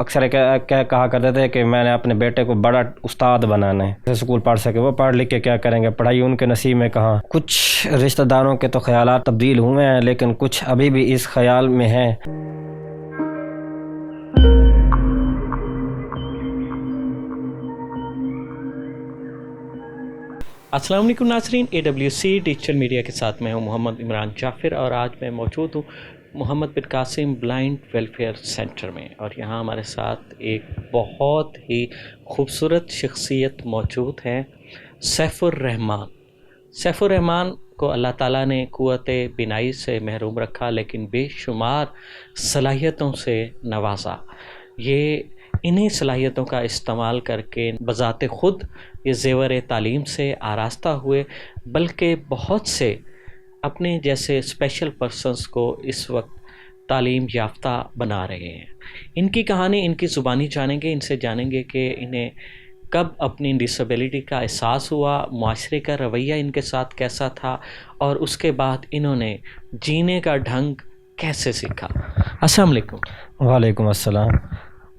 اکثر کہا کرتے تھے کہ میں نے اپنے بیٹے کو بڑا استاد بنانا ہے، اسکول پڑھ سکے، وہ پڑھ لکھ کے کیا کریں گے، پڑھائی ان کے نصیب میں کہاں۔ کچھ رشتہ داروں کے تو خیالات تبدیل ہوئے ہیں، لیکن کچھ ابھی بھی اس خیال میں ہیں۔ السلام علیکم ناظرین، AWC ڈیجیٹل میڈیا کے ساتھ میں ہوں محمد عمران جعفر، اور آج میں موجود ہوں محمد بن قاسم بلائنڈ ویلفیئر سینٹر میں، اور یہاں ہمارے ساتھ ایک بہت ہی خوبصورت شخصیت موجود ہے، سیف الرحمان۔ سیف الرحمان کو اللہ تعالیٰ نے قوت بینائی سے محروم رکھا، لیکن بے شمار صلاحیتوں سے نوازا۔ یہ انہی صلاحیتوں کا استعمال کر کے بذات خود یہ زیور تعلیم سے آراستہ ہوئے، بلکہ بہت سے اپنے جیسے اسپیشل پرسنس کو اس وقت تعلیم یافتہ بنا رہے ہیں۔ ان کی کہانی ان کی زبانی جانیں گے، ان سے جانیں گے کہ انہیں کب اپنی ڈسیبلٹی کا احساس ہوا، معاشرے کا رویہ ان کے ساتھ کیسا تھا، اور اس کے بعد انہوں نے جینے کا ڈھنگ کیسے سیکھا۔ السلام علیکم۔ وعلیکم السلام۔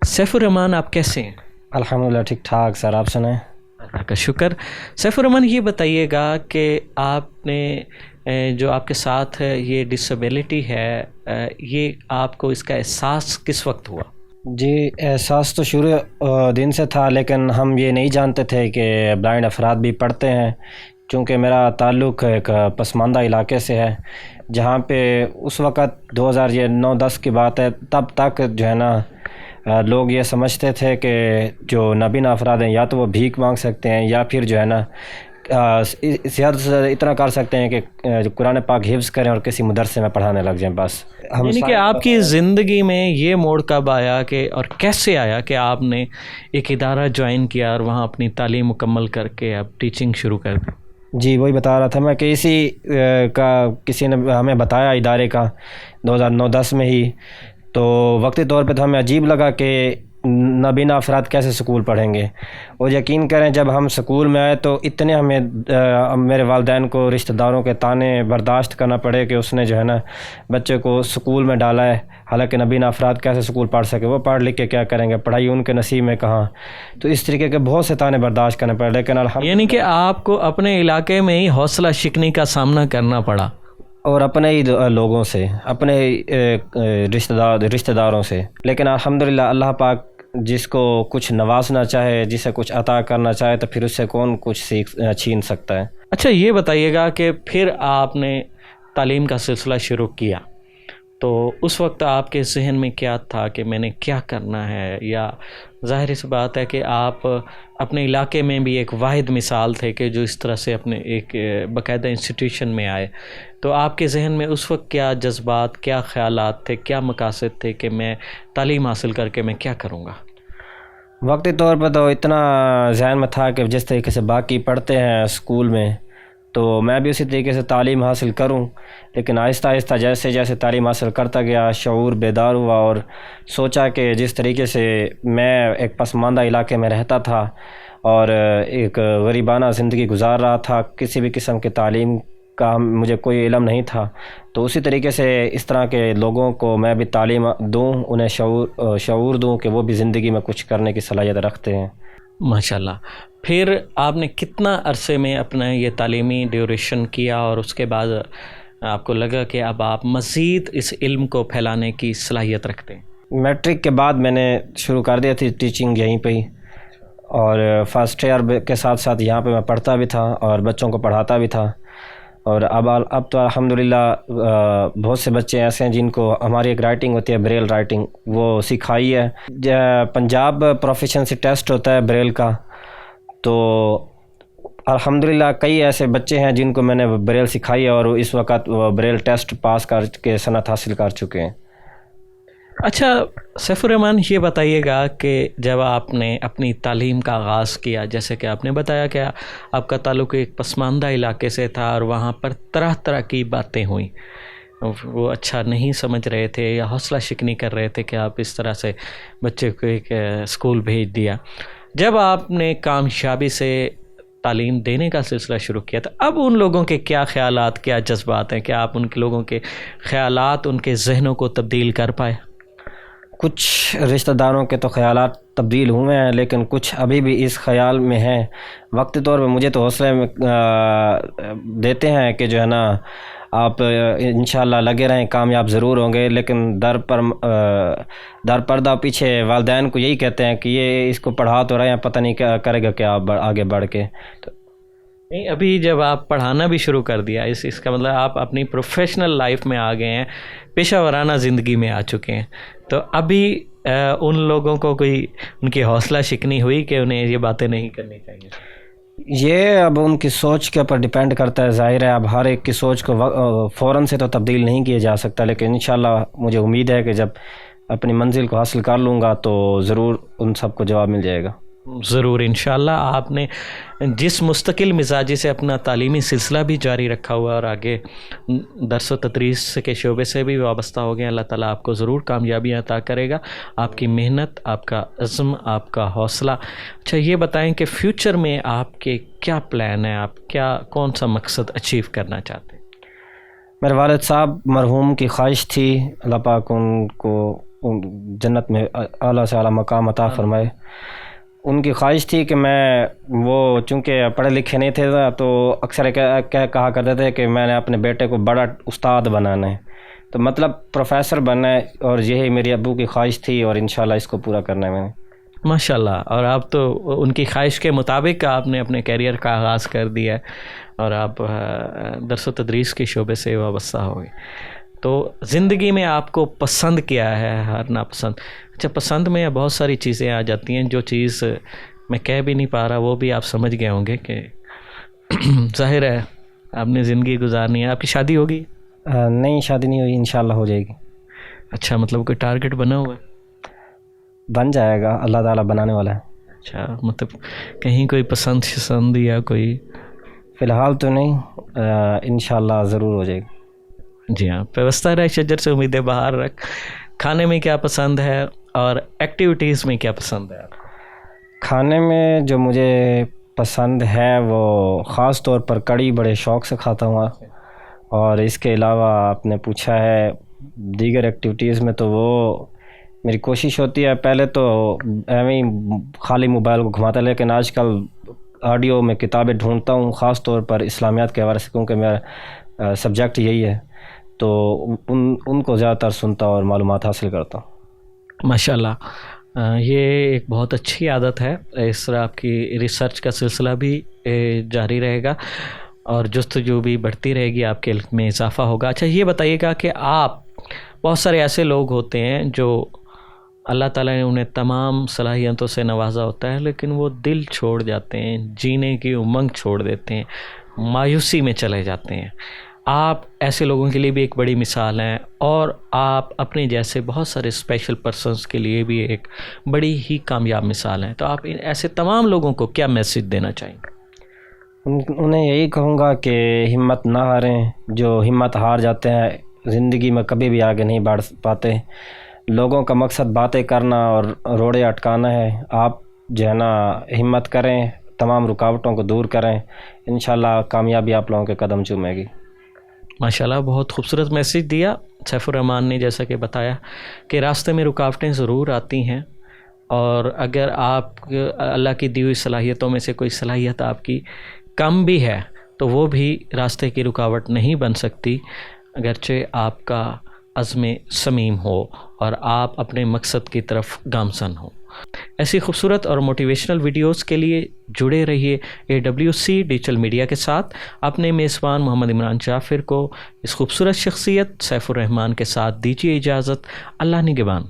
سیف الرحمان، آپ کیسے ہیں؟ الحمدللہ ٹھیک ٹھاک سر، آپ سنائیں؟ اللہ کا شکر۔ سیف الرحمان، یہ بتائیے گا کہ آپ نے جو آپ کے ساتھ یہ ڈسیبلٹی ہے، یہ آپ کو اس کا احساس کس وقت ہوا؟ جی، احساس تو شروع دن سے تھا، لیکن ہم یہ نہیں جانتے تھے کہ بلائنڈ افراد بھی پڑھتے ہیں، چونکہ میرا تعلق ایک پسماندہ علاقے سے ہے، جہاں پہ اس وقت 2009-10 کی بات ہے، تب تک جو ہے نا لوگ یہ سمجھتے تھے کہ جو نابینا افراد ہیں یا تو وہ بھیک مانگ سکتے ہیں، یا پھر جو ہے نا زیادہ سے زیادہ اتنا کر سکتے ہیں کہ قرآن پاک حفظ کریں اور کسی مدرسے میں پڑھانے لگ جائیں بس۔ یعنی کہ آپ کی زندگی میں یہ موڑ کب آیا کہ اور کیسے آیا کہ آپ نے ایک ادارہ جوائن کیا اور وہاں اپنی تعلیم مکمل کر کے اب ٹیچنگ شروع کر دی؟ جی، وہی بتا رہا تھا میں کہ کسی نے ہمیں بتایا ادارے کا 2009-10 میں ہی، تو وقتی طور پہ تو ہمیں عجیب لگا کہ نابینا افراد کیسے سکول پڑھیں گے، اور یقین کریں جب ہم سکول میں آئے تو اتنے ہمیں میرے والدین کو رشتہ داروں کے طعنے برداشت کرنا پڑے کہ اس نے جو ہے نا بچے کو سکول میں ڈالا ہے، حالانکہ نابینا افراد کیسے سکول پڑھ سکے، وہ پڑھ لکھ کے کیا کریں گے، پڑھائی ان کے نصیب میں کہاں۔ تو اس طریقے کے بہت سے طعنے برداشت کرنے پڑے، لیکن یعنی کہ آپ کو اپنے علاقے میں ہی حوصلہ شکنی کا سامنا کرنا پڑا، اور اپنے ہی لوگوں سے، اپنے رشتہ داروں سے، لیکن الحمدللہ اللہ پاک جس کو کچھ نوازنا چاہے، جسے کچھ عطا کرنا چاہے، تو پھر اس سے کون کچھ چھین سکتا ہے۔ اچھا، یہ بتائیے گا کہ پھر آپ نے تعلیم کا سلسلہ شروع کیا تو اس وقت آپ کے ذہن میں کیا تھا کہ میں نے کیا کرنا ہے؟ یا ظاہر سی بات ہے کہ آپ اپنے علاقے میں بھی ایک واحد مثال تھے کہ جو اس طرح سے اپنے ایک باقاعدہ انسٹیٹیوشن میں آئے، تو آپ کے ذہن میں اس وقت کیا جذبات، کیا خیالات تھے، کیا مقاصد تھے کہ میں تعلیم حاصل کر کے میں کیا کروں گا؟ وقتی طور پہ تو اتنا ذہن میں تھا کہ جس طریقے سے باقی پڑھتے ہیں اسکول میں، تو میں بھی اسی طریقے سے تعلیم حاصل کروں، لیکن آہستہ آہستہ جیسے جیسے تعلیم حاصل کرتا گیا شعور بیدار ہوا، اور سوچا کہ جس طریقے سے میں ایک پسماندہ علاقے میں رہتا تھا اور ایک غریبانہ زندگی گزار رہا تھا، کسی بھی قسم کی تعلیم کا مجھے کوئی علم نہیں تھا، تو اسی طریقے سے اس طرح کے لوگوں کو میں بھی تعلیم دوں، انہیں شعور دوں کہ وہ بھی زندگی میں کچھ کرنے کی صلاحیت رکھتے ہیں۔ ماشاءاللہ۔ پھر آپ نے کتنا عرصے میں اپنا یہ تعلیمی ڈیوریشن کیا، اور اس کے بعد آپ کو لگا کہ اب آپ مزید اس علم کو پھیلانے کی صلاحیت رکھتے ہیں؟ میٹرک کے بعد میں نے شروع کر دیا تھی ٹیچنگ یہیں پہ ہی، اور فرسٹ ایئر کے ساتھ ساتھ یہاں پہ میں پڑھتا بھی تھا اور بچوں کو پڑھاتا بھی تھا، اور اب تو الحمدللہ بہت سے بچے ایسے ہیں جن کو ہماری ایک رائٹنگ ہوتی ہے بریل رائٹنگ، وہ سکھائی ہے۔ پنجاب پروفیشنسی ٹیسٹ ہوتا ہے بریل کا، تو الحمدللہ کئی ایسے بچے ہیں جن کو میں نے بریل سکھائی ہے، اور اس وقت وہ بریل ٹیسٹ پاس کر کے صنعت حاصل کر چکے ہیں۔ اچھا سیف الرحمان، یہ بتائیے گا کہ جب آپ نے اپنی تعلیم کا آغاز کیا، جیسے کہ آپ نے بتایا کہ آپ کا تعلق ایک پسماندہ علاقے سے تھا اور وہاں پر طرح طرح کی باتیں ہوئیں، وہ اچھا نہیں سمجھ رہے تھے یا حوصلہ شکنی کر رہے تھے کہ آپ اس طرح سے بچے کو ایک اسکول بھیج دیا، جب آپ نے کامیابی سے تعلیم دینے کا سلسلہ شروع کیا تھا، اب ان لوگوں کے کیا خیالات، کیا جذبات ہیں؟ کیا آپ ان کے لوگوں کے خیالات، ان کے ذہنوں کو تبدیل کر پائے؟ کچھ رشتہ داروں کے تو خیالات تبدیل ہوئے ہیں، لیکن کچھ ابھی بھی اس خیال میں ہیں. وقتی طور پہ مجھے تو حوصلے میں دیتے ہیں کہ جو ہے نا آپ انشاءاللہ لگے رہیں، کامیاب ضرور ہوں گے، لیکن در پردہ پیچھے والدین کو یہی کہتے ہیں کہ یہ اس کو پڑھا تو رہے ہیں، پتہ نہیں کیا کرے گا کیا آگے بڑھ کے. نہیں، ابھی جب آپ پڑھانا بھی شروع کر دیا، اس کا مطلب آپ اپنی پروفیشنل لائف میں آ گئے ہیں، پیشہ ورانہ زندگی میں آ چکے ہیں. تو ابھی ان لوگوں کو کوئی ان کی حوصلہ شکنی ہوئی کہ انہیں یہ باتیں نہیں کرنی چاہیے؟ یہ اب ان کی سوچ کے اوپر ڈیپینڈ کرتا ہے. ظاہر ہے اب ہر ایک کی سوچ کو فوراً سے تو تبدیل نہیں کیا جا سکتا، لیکن انشاءاللہ مجھے امید ہے کہ جب اپنی منزل کو حاصل کر لوں گا تو ضرور ان سب کو جواب مل جائے گا. ضرور انشاءاللہ. آپ نے جس مستقل مزاجی سے اپنا تعلیمی سلسلہ بھی جاری رکھا ہوا اور آگے درس و تدریس کے شعبے سے بھی وابستہ ہو گئے، اللہ تعالیٰ آپ کو ضرور کامیابیاں عطا کرے گا. آپ کی محنت، آپ کا عزم، آپ کا حوصلہ. اچھا یہ بتائیں کہ فیوچر میں آپ کے کیا پلان ہیں، آپ کون سا مقصد اچیو کرنا چاہتے ہیں؟ میرے والد صاحب مرحوم کی خواہش تھی، اللہ پاک ان کو جنت میں اعلیٰ سے اعلیٰ مقام عطا فرمائے. ان کی خواہش تھی کہ وہ چونکہ پڑھے لکھے نہیں تھے تو اکثر کہا کرتے تھے کہ میں نے اپنے بیٹے کو بڑا استاد بنانا ہے، تو مطلب پروفیسر بننا ہے، اور یہی میری ابو کی خواہش تھی اور انشاءاللہ اس کو پورا کرنا ہے میں نے. ماشاء اللہ. اور آپ تو ان کی خواہش کے مطابق آپ نے اپنے کیریئر کا آغاز کر دیا ہے اور آپ درس و تدریس کے شعبے سے وابستہ ہو گئے. تو زندگی میں آپ کو پسند کیا ہے، ہر ناپسند؟ اچھا، پسند میں بہت ساری چیزیں آ جاتی ہیں، جو چیز میں کہہ بھی نہیں پا رہا وہ بھی آپ سمجھ گئے ہوں گے کہ ظاہر ہے آپ نے زندگی گزارنی ہے. آپ کی شادی ہوگی؟ نہیں، شادی نہیں ہوئی، انشاءاللہ ہو جائے گی. اچھا، مطلب کوئی ٹارگٹ بنا ہوا ہے؟ بن جائے گا، اللہ تعالیٰ بنانے والا ہے. اچھا، مطلب کہیں کوئی پسند یا کوئی؟ فی الحال تو نہیں، انشاءاللہ ضرور ہو جائے گی. جی ہاں. پیوستہ رہ شجر سے امیدیں باہر رکھ. کھانے میں کیا پسند ہے اور ایکٹیویٹیز میں کیا پسند ہے؟ کھانے میں جو مجھے پسند ہے وہ خاص طور پر کڑی بڑے شوق سے کھاتا ہوں، اور اس کے علاوہ آپ نے پوچھا ہے دیگر ایکٹیویٹیز میں، تو وہ میری کوشش ہوتی ہے پہلے تو ایویں خالی موبائل کو گھماتا، لیکن آج کل آڈیو میں کتابیں ڈھونڈتا ہوں، خاص طور پر اسلامیات کے حوالے سے، کیونکہ میرا سبجیکٹ یہی ہے، تو ان کو زیادہ تر سنتا اور معلومات حاصل کرتا ہوں. ماشاء اللہ، یہ ایک بہت اچھی عادت ہے. اس طرح آپ کی ریسرچ کا سلسلہ بھی جاری رہے گا اور جستجو بھی بڑھتی رہے گی، آپ کے علم میں اضافہ ہوگا. اچھا یہ بتائیے گا کہ آپ، بہت سارے ایسے لوگ ہوتے ہیں جو اللہ تعالیٰ نے انہیں تمام صلاحیتوں سے نوازا ہوتا ہے، لیکن وہ دل چھوڑ جاتے ہیں، جینے کی امنگ چھوڑ دیتے ہیں، مایوسی میں چلے جاتے ہیں. آپ ایسے لوگوں کے لیے بھی ایک بڑی مثال ہیں، اور آپ اپنے جیسے بہت سارے اسپیشل پرسنس کے لیے بھی ایک بڑی ہی کامیاب مثال ہیں. تو آپ ایسے تمام لوگوں کو کیا میسج دینا چاہیں گے؟ انہیں یہی کہوں گا کہ ہمت نہ ہاریں. جو ہمت ہار جاتے ہیں زندگی میں کبھی بھی آگے نہیں بڑھ پاتے. لوگوں کا مقصد باتیں کرنا اور روڑے اٹکانا ہے. آپ جو ہے نا ہمت کریں، تمام رکاوٹوں کو دور کریں، انشاءاللہ کامیابی آپ لوگوں کے قدم چومے گی. ماشاءاللہ، بہت خوبصورت میسیج دیا سیف الرحمان نے. جیسا کہ بتایا کہ راستے میں رکاوٹیں ضرور آتی ہیں، اور اگر آپ اللہ کی دی ہوئی صلاحیتوں میں سے کوئی صلاحیت آپ کی کم بھی ہے تو وہ بھی راستے کی رکاوٹ نہیں بن سکتی، اگرچہ آپ کا عزم صمیم ہو اور آپ اپنے مقصد کی طرف گامزن ہوں. ایسی خوبصورت اور موٹیویشنل ویڈیوز کے لیے جڑے رہیے AWC ڈیجیٹل میڈیا کے ساتھ. اپنے میزبان محمد عمران جعفر کو اس خوبصورت شخصیت سیف الرحمان کے ساتھ دیجیے اجازت. اللہ نگہبان.